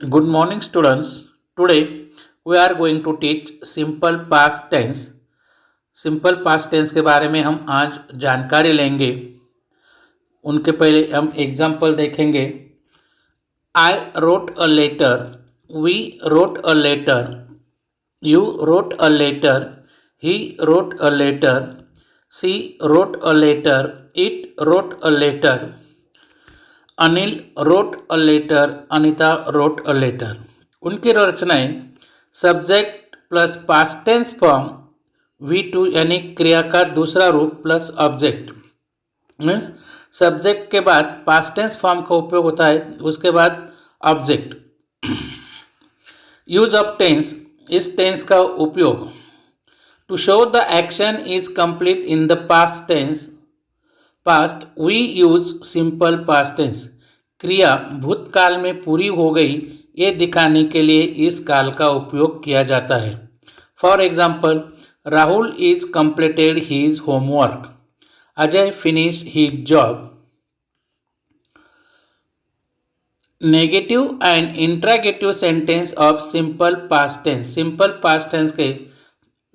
Good morning, students. Today we are going to teach simple past tense. Simple past tense के बारे में हम आज जानकारी लेंगे. उनके पहले हम एग्जाम्पल देखेंगे. I wrote a letter, we wrote a letter, you wrote a letter, he wrote a letter, she wrote a letter, it wrote a letter, Anil wrote a letter, Anita wrote a letter. उनकी रचनाएं subject plus past tense form V2 यानी क्रिया का दूसरा रूप plus object. Means subject के बाद past tense form का उपयोग होता है, उसके बाद ऑब्जेक्ट. यूज ऑफ टेंस, इस टेंस का उपयोग. To show the action is complete in the past tense past we use simple past tense. क्रिया भूतकाल में पूरी हो गई ये दिखाने के लिए इस काल का उपयोग किया जाता है. For example, Rahul is completed his homework, Ajay finish his job. Negative and interrogative sentence of simple past tense. Simple past tense के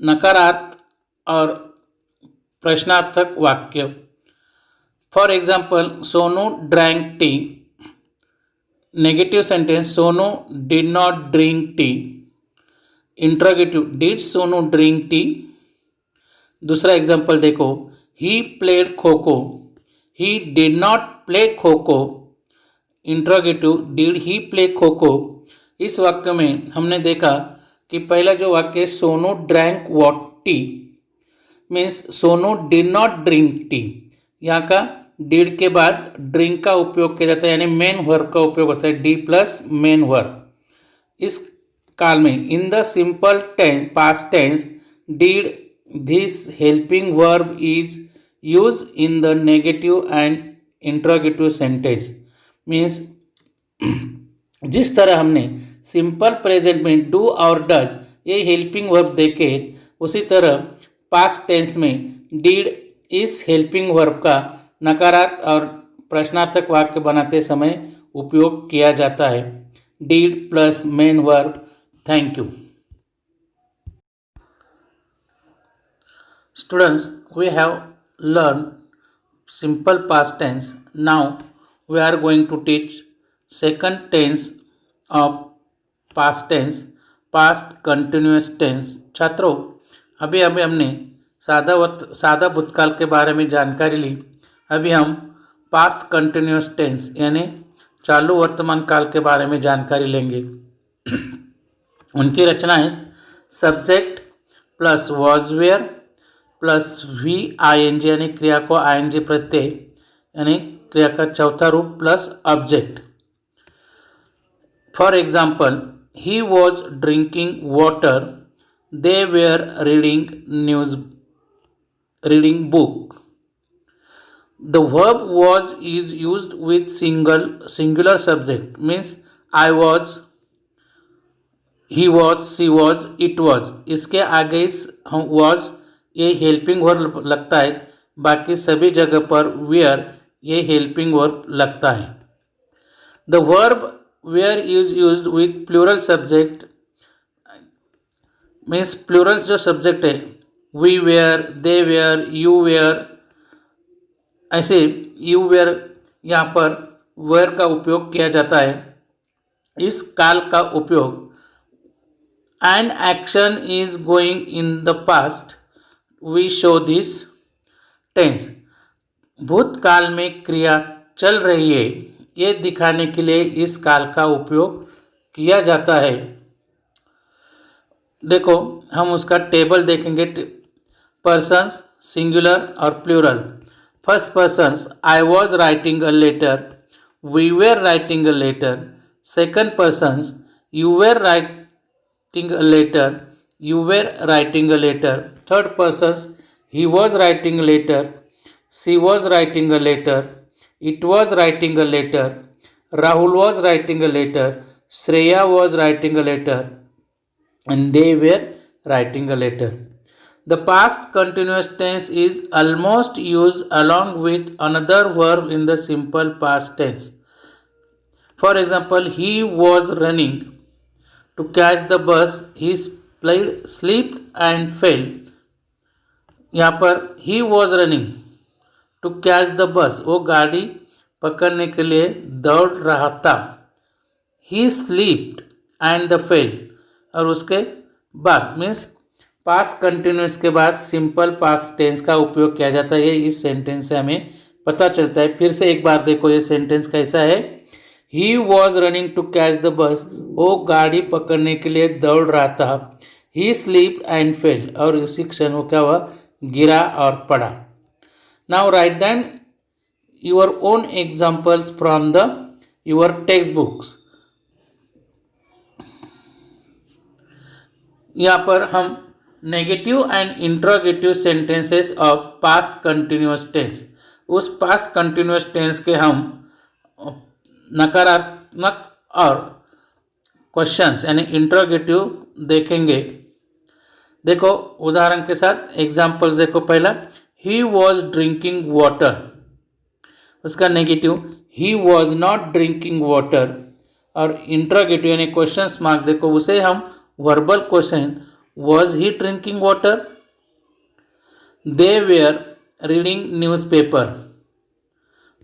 नकारार्थ और प्रश्नार्थक वाक्य. For example, Sonu drank tea. Negative sentence, Sonu did not drink tea. Interrogative, did Sonu drink tea. दूसरा example देखो, he played kho kho, he did not play kho kho. Interrogative, did he play kho kho. इस वाक्य में हमने देखा कि पहला जो वाक्य Sonu drank what T means Sonu did not drink T. यहाँ का डिड के बाद ड्रिंक का उपयोग किया जाता है, यानी मेन वर्ब का उपयोग होता है, डी प्लस मेन वर्ब. इस काल में in the simple tense past tense did this helping verb is use in the negative and interrogative sentence. Means जिस तरह हमने सिंपल प्रेजेंट में डू और डज ये हेल्पिंग वर्ब देखे, उसी तरह पास्ट टेंस में डिड इस हेल्पिंग वर्ब का नकारात्मक और प्रश्नार्थक वाक्य बनाते समय उपयोग किया जाता है. Did plus main verb. Thank you. Students, we have learn simple past tense. Now we are going to teach second tense of past tense, past continuous tense. छात्रों, अभी अभी हमने सादा भूतकाल के बारे में जानकारी ली. अभी हम पास्ट कंटिन्यूस टेंस यानी चालू वर्तमान काल के बारे में जानकारी लेंगे. उनकी रचना है subject plus was were plus VING यानी क्रिया को ING प्रत्यय यानी क्रिया का चौथा रूप plus object. For example, he was drinking water, they were reading book. The verb was is used with singular subject means I was, he was, she was, it was. इसके आगे वॉज ये helping verb लगता है, बाकी सभी जगह पर where ये हेल्पिंग वर्ब लगता है. The verb were is used with plural subject means plural जो सब्जेक्ट है, we were, they were, you were, ऐसे यू वेयर यहाँ पर वेयर का उपयोग किया जाता है. इस काल का उपयोग and action is going in the past we show this tense. भूतकाल में क्रिया चल रही है ये दिखाने के लिए इस काल का उपयोग किया जाता है. देखो, हम उसका टेबल देखेंगे. पर्सन्स सिंगुलर और plural. First persons, I was writing a letter, we were writing a letter. Second persons, you were writing a letter, you were writing a letter. Third persons, he was writing a letter, she was writing a letter, it was writing a letter, Rahul was writing a letter, Shreya was writing a letter, and they were writing a letter. The past continuous tense is almost used along with another verb in the simple past tense. For example, he was running to catch the bus, he played sleep and fell. यहाँ पर he was running to catch the bus, वो गाड़ी पकड़ने के लिए दौड़ रहा था। He slipped and the fell, और उसके बाद मीन्स पास्ट कंटिन्यूस के बाद सिंपल पास्ट टेंस का उपयोग किया जाता है। इस सेंटेंस से हमें पता चलता है। फिर से एक बार देखो ये सेंटेंस कैसा है। He was running to catch the bus, वो गाड़ी पकड़ने के लिए दौड़ रहा था। ही स्लीप एंड फेल, और इसी क्षण वो क्या हुआ, गिरा और पड़ा। Now write down your own examples from the your text books. यहाँ पर हम negative and interrogative sentences of past continuous tense, उस पास्ट कंटिन्यूअस टेंस के हम नकारात्मक और क्वेश्चंस यानी इंट्रोगेटिव देखेंगे। देखो उदाहरण के साथ एग्जाम्पल्स देखो। पहला, ही वॉज ड्रिंकिंग वाटर, उसका negative he was not drinking water, और इंट्रोगेटिव यानी क्वेश्चंस मार्क देखो, उसे हम verbal question, was he drinking water. They were reading newspaper,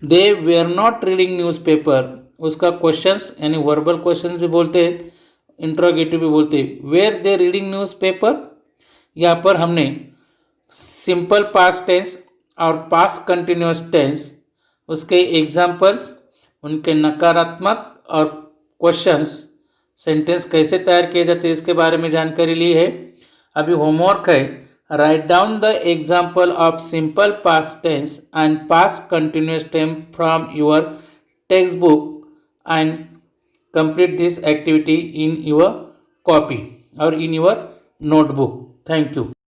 they were not reading newspaper, उसका क्वेश्चंस यानी वर्बल क्वेश्चंस भी बोलते हैं, इंट्रोगेटिव भी बोलते हैं। वेयर दे रीडिंग न्यूज़पेपर, यहाँ पर हमने सिंपल पास्ट टेंस और पास्ट कंटिन्यूअस टेंस, उसके एग्जाम्पल्स, उनके नकारात्मक और क्वेश्चंस, सेंटेंस कैसे तैयार किए जाते हैं इसके बारे में जानकारी ली है। अभी होमवर्क है, write down the example of simple past tense and past continuous tense from your text book and complete this activity in your copy और in your notebook. Thank you.